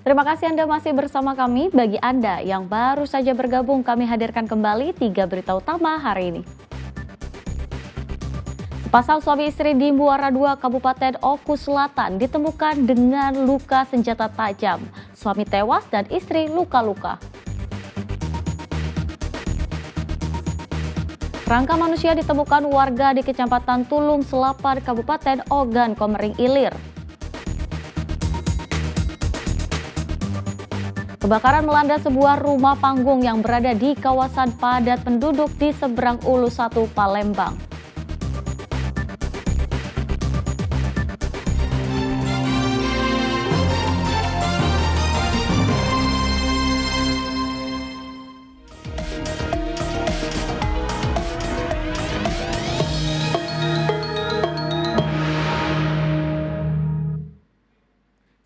Terima kasih Anda masih bersama kami. Bagi Anda yang baru saja bergabung, kami hadirkan kembali 3 berita utama hari ini. Sepasang suami istri di Muara II, Kabupaten Oku Selatan ditemukan dengan luka senjata tajam. Suami tewas dan istri luka-luka. Kerangka manusia ditemukan warga di Kecamatan Tulung Selapar, Kabupaten Ogan Komering Ilir. Kebakaran melanda sebuah rumah panggung yang berada di kawasan padat penduduk di seberang Ulu 1, Palembang.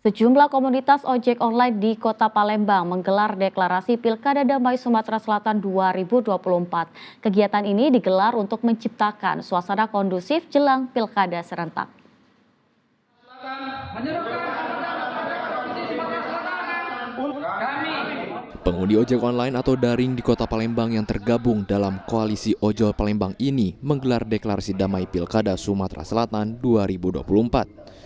Sejumlah komunitas ojek online di Kota Palembang menggelar deklarasi Pilkada Damai Sumatera Selatan 2024. Kegiatan ini digelar untuk menciptakan suasana kondusif jelang Pilkada serentak. Pengemudi ojek online atau daring di Kota Palembang yang tergabung dalam koalisi Ojol Palembang ini menggelar deklarasi damai Pilkada Sumatera Selatan 2024.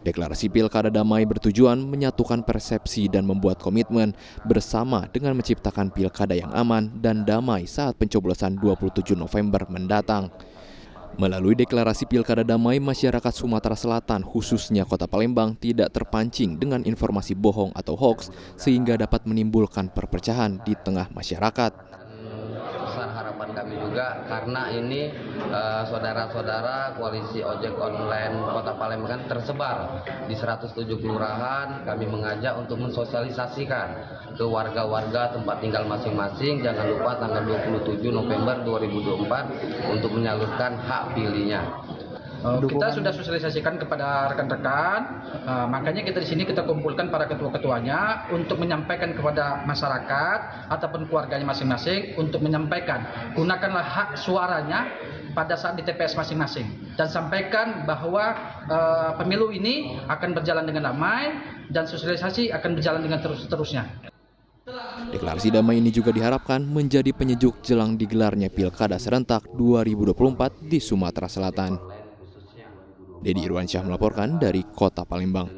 Deklarasi Pilkada Damai bertujuan menyatukan persepsi dan membuat komitmen bersama dengan menciptakan pilkada yang aman dan damai saat pencoblosan 27 November mendatang. Melalui deklarasi Pilkada Damai, masyarakat Sumatera Selatan khususnya Kota Palembang tidak terpancing dengan informasi bohong atau hoaks sehingga dapat menimbulkan perpecahan di tengah masyarakat. Harapan kami juga karena ini saudara-saudara koalisi ojek online Kota Palembang kan tersebar di 107 kelurahan. Kami mengajak untuk mensosialisasikan ke warga-warga tempat tinggal masing-masing. Jangan lupa tanggal 27 November 2024 untuk menyalurkan hak pilihnya. Kita sudah sosialisasikan kepada rekan-rekan, makanya kita di sini kita kumpulkan para ketua-ketuanya untuk menyampaikan kepada masyarakat ataupun keluarganya masing-masing untuk menyampaikan gunakanlah hak suaranya pada saat di TPS masing-masing dan sampaikan bahwa pemilu ini akan berjalan dengan damai dan sosialisasi akan berjalan dengan terus-terusnya. Deklarasi damai ini juga diharapkan menjadi penyejuk jelang digelarnya Pilkada serentak 2024 di Sumatera Selatan. Dedi Irwansyah melaporkan dari Kota Palembang.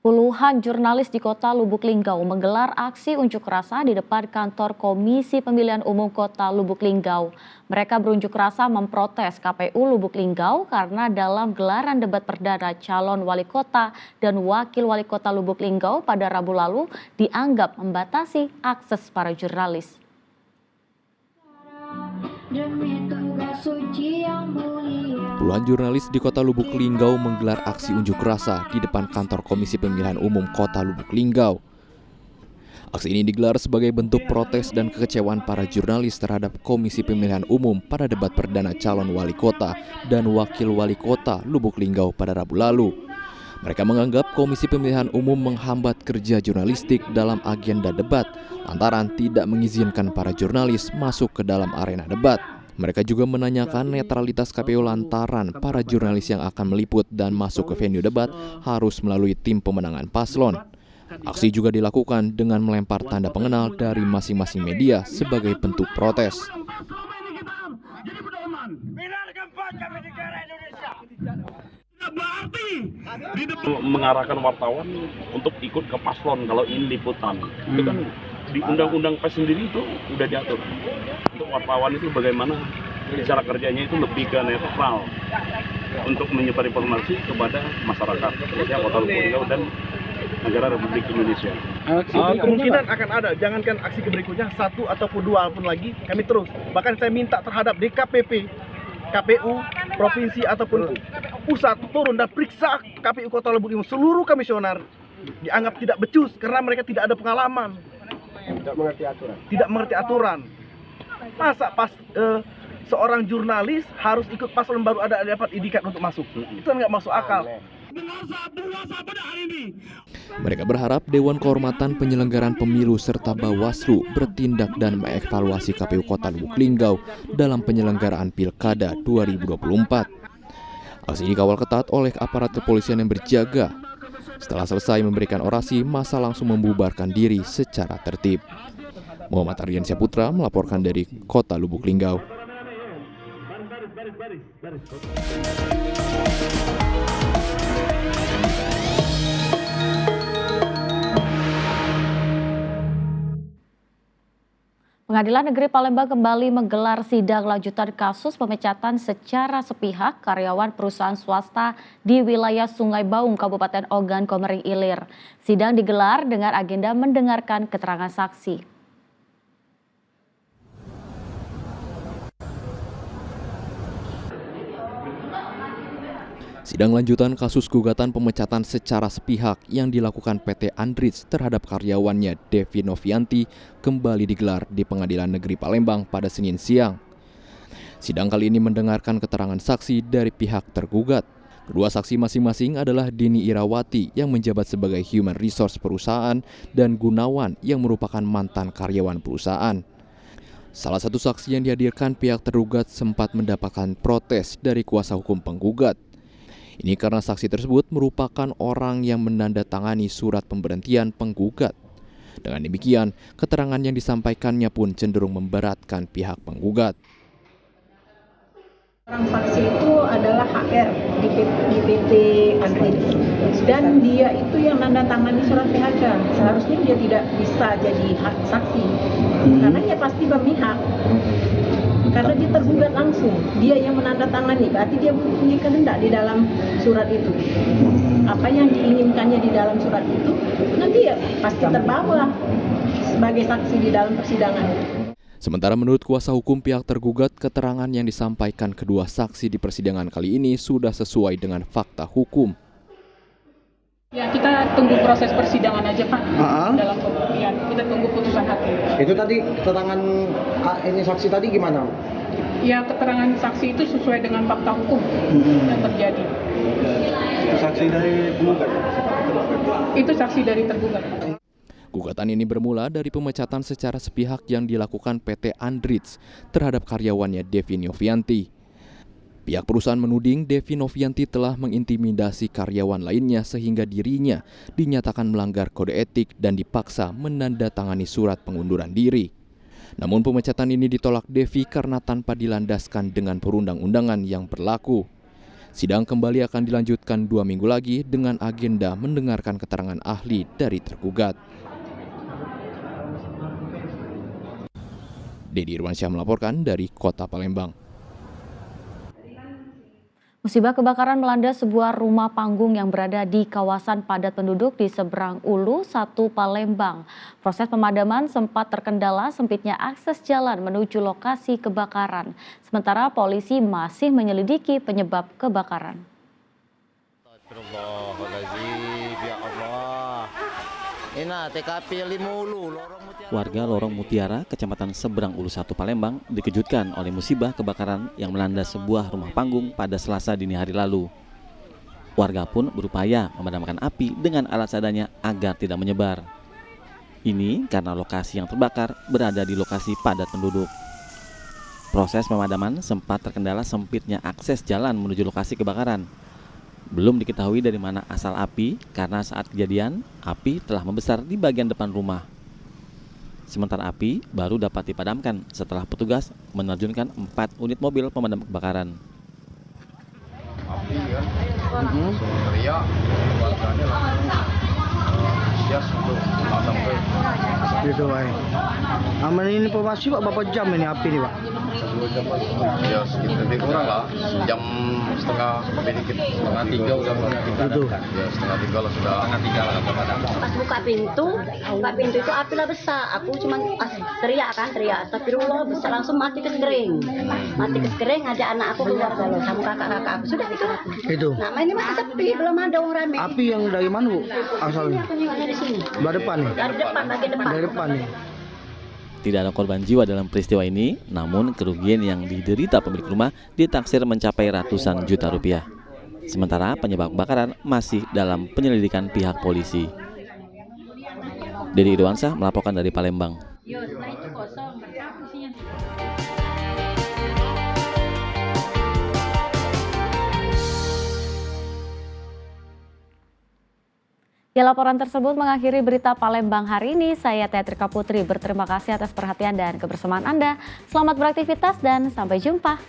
Puluhan jurnalis di Kota Lubuk Linggau menggelar aksi unjuk rasa di depan kantor Komisi Pemilihan Umum Kota Lubuk Linggau. Mereka berunjuk rasa memprotes KPU Lubuk Linggau karena dalam gelaran debat perdana calon wali kota dan wakil wali kota Lubuk Linggau pada Rabu lalu dianggap membatasi akses para jurnalis. Puluhan jurnalis di Kota Lubuk Linggau menggelar aksi unjuk rasa di depan kantor Komisi Pemilihan Umum Kota Lubuk Linggau. Aksi ini digelar sebagai bentuk protes dan kekecewaan para jurnalis terhadap Komisi Pemilihan Umum pada debat perdana calon wali kota dan wakil wali kota Lubuk Linggau pada Rabu lalu. Mereka menganggap Komisi Pemilihan Umum menghambat kerja jurnalistik dalam agenda debat lantaran tidak mengizinkan para jurnalis masuk ke dalam arena debat. Mereka juga menanyakan netralitas KPU lantaran para jurnalis yang akan meliput dan masuk ke venue debat harus melalui tim pemenangan paslon. Aksi juga dilakukan dengan melempar tanda pengenal dari masing-masing media sebagai bentuk protes. Mengarahkan wartawan untuk ikut ke paslon kalau ini liputan. Itu kan di undang-undang pers sendiri itu udah diatur. Untuk wartawan itu bagaimana cara kerjanya itu lebih ke netral untuk menyebar informasi kepada masyarakat ya Kota Lubuk Linggau dan negara Republik Indonesia. Kemungkinan akan ada, jangankan aksi berikutnya, 1 ataupun 2 pun lagi kami terus. Bahkan saya minta terhadap DKPP, KPU, provinsi ataupun pusat turun dan periksa KPU Kota Lubuk Linggau. Seluruh komisioner dianggap tidak becus karena mereka tidak ada pengalaman. Tidak mengerti aturan. Masa pas seorang jurnalis harus ikut paslon baru ada dapat idikat untuk masuk? Itu nggak masuk akal. Mereka berharap Dewan Kehormatan Penyelenggaraan Pemilu serta Bawaslu bertindak dan mengevaluasi KPU Kota Lubuk Linggau dalam penyelenggaraan Pilkada 2024. Aksi dikawal ketat oleh aparat kepolisian yang berjaga. Setelah selesai memberikan orasi, massa langsung membubarkan diri secara tertib. Muhammad Ardiansyah Putra melaporkan dari Kota Lubuk Linggau. Pengadilan Negeri Palembang kembali menggelar sidang lanjutan kasus pemecatan secara sepihak karyawan perusahaan swasta di wilayah Sungai Baung, Kabupaten Ogan Komering Ilir. Sidang digelar dengan agenda mendengarkan keterangan saksi. Sidang lanjutan kasus gugatan pemecatan secara sepihak yang dilakukan PT Andritz terhadap karyawannya Devi Novianti kembali digelar di Pengadilan Negeri Palembang pada Senin siang. Sidang kali ini mendengarkan keterangan saksi dari pihak tergugat. Kedua saksi masing-masing adalah Dini Irawati yang menjabat sebagai Human Resource perusahaan dan Gunawan yang merupakan mantan karyawan perusahaan. Salah satu saksi yang dihadirkan pihak tergugat sempat mendapatkan protes dari kuasa hukum penggugat. Ini karena saksi tersebut merupakan orang yang menandatangani surat pemberhentian penggugat. Dengan demikian, keterangan yang disampaikannya pun cenderung memberatkan pihak penggugat. Orang saksi itu adalah HR di PT Andritz dan dia itu yang nandatangani surat PHK. Seharusnya dia tidak bisa jadi saksi karena dia pasti berpihak. Karena dia tergugat langsung, dia yang menandatangani, berarti dia punya kehendak di dalam surat itu. Apa yang diinginkannya di dalam surat itu, nanti ya pasti terbawa sebagai saksi di dalam persidangan. Sementara menurut kuasa hukum pihak tergugat, keterangan yang disampaikan kedua saksi di persidangan kali ini sudah sesuai dengan fakta hukum. Ya, kita tunggu proses persidangan aja Pak. Dalam kemudian kita tunggu putusan hakim. Itu tadi keterangan ini saksi tadi gimana? Ya, keterangan saksi itu sesuai dengan fakta hukum yang terjadi. Itu saksi dari penggugat. Itu saksi dari tergugat. Gugatan ini bermula dari pemecatan secara sepihak yang dilakukan PT Andritz terhadap karyawannya Devi Novianti. Pihak perusahaan menuding Devi Novianti telah mengintimidasi karyawan lainnya sehingga dirinya dinyatakan melanggar kode etik dan dipaksa menandatangani surat pengunduran diri. Namun pemecatan ini ditolak Devi karena tanpa dilandaskan dengan perundang-undangan yang berlaku. Sidang kembali akan dilanjutkan 2 minggu lagi dengan agenda mendengarkan keterangan ahli dari tergugat. Dedi Irwansyah melaporkan dari Kota Palembang. Musibah kebakaran melanda sebuah rumah panggung yang berada di kawasan padat penduduk di seberang Ulu 1 Palembang. Proses pemadaman sempat terkendala sempitnya akses jalan menuju lokasi kebakaran. Sementara polisi masih menyelidiki penyebab kebakaran. Warga Lorong Mutiara, Kecamatan Seberang Ulu 1 Palembang dikejutkan oleh musibah kebakaran yang melanda sebuah rumah panggung pada Selasa dini hari lalu. Warga pun berupaya memadamkan api dengan alat seadanya agar tidak menyebar. Ini karena lokasi yang terbakar berada di lokasi padat penduduk. Proses pemadaman sempat terkendala sempitnya akses jalan menuju lokasi kebakaran. Belum diketahui dari mana asal api karena saat kejadian, api telah membesar di bagian depan rumah. Sementara api baru dapat dipadamkan setelah petugas menerjunkan 4 unit mobil pemadam kebakaran. Api kan, teriak, warganya langsung siap untuk memadam ke. Gitu, Pak. Aman ini informasi Pak, berapa jam ini api ini Pak? 2 jam ya sekitar lebih kurang lah, jam setengah 3 udah Itu. Ya setengah 3 lah sudah. Pas buka pintu itu api lah besar. Aku cuma teriak. Astagfirullah, besar langsung mati keskering. Ada anak aku keluar kalau sama kakak-kakak aku sudah Itu. Nah, ini masih sepi, belum ada orang ramai. Api yang dari mana Bu? Asalnya? Aku nengoknya di sini. Dari depan nih? Bagian depan. Dari depan nih. Tidak ada korban jiwa dalam peristiwa ini, namun kerugian yang diderita pemilik rumah ditaksir mencapai ratusan juta rupiah. Sementara penyebab kebakaran masih dalam penyelidikan pihak polisi. Dedi Irwansyah melaporkan dari Palembang. Ya, laporan tersebut mengakhiri berita Palembang hari ini. Saya Teatrika Putri berterima kasih atas perhatian dan kebersamaan Anda. Selamat beraktivitas dan sampai jumpa.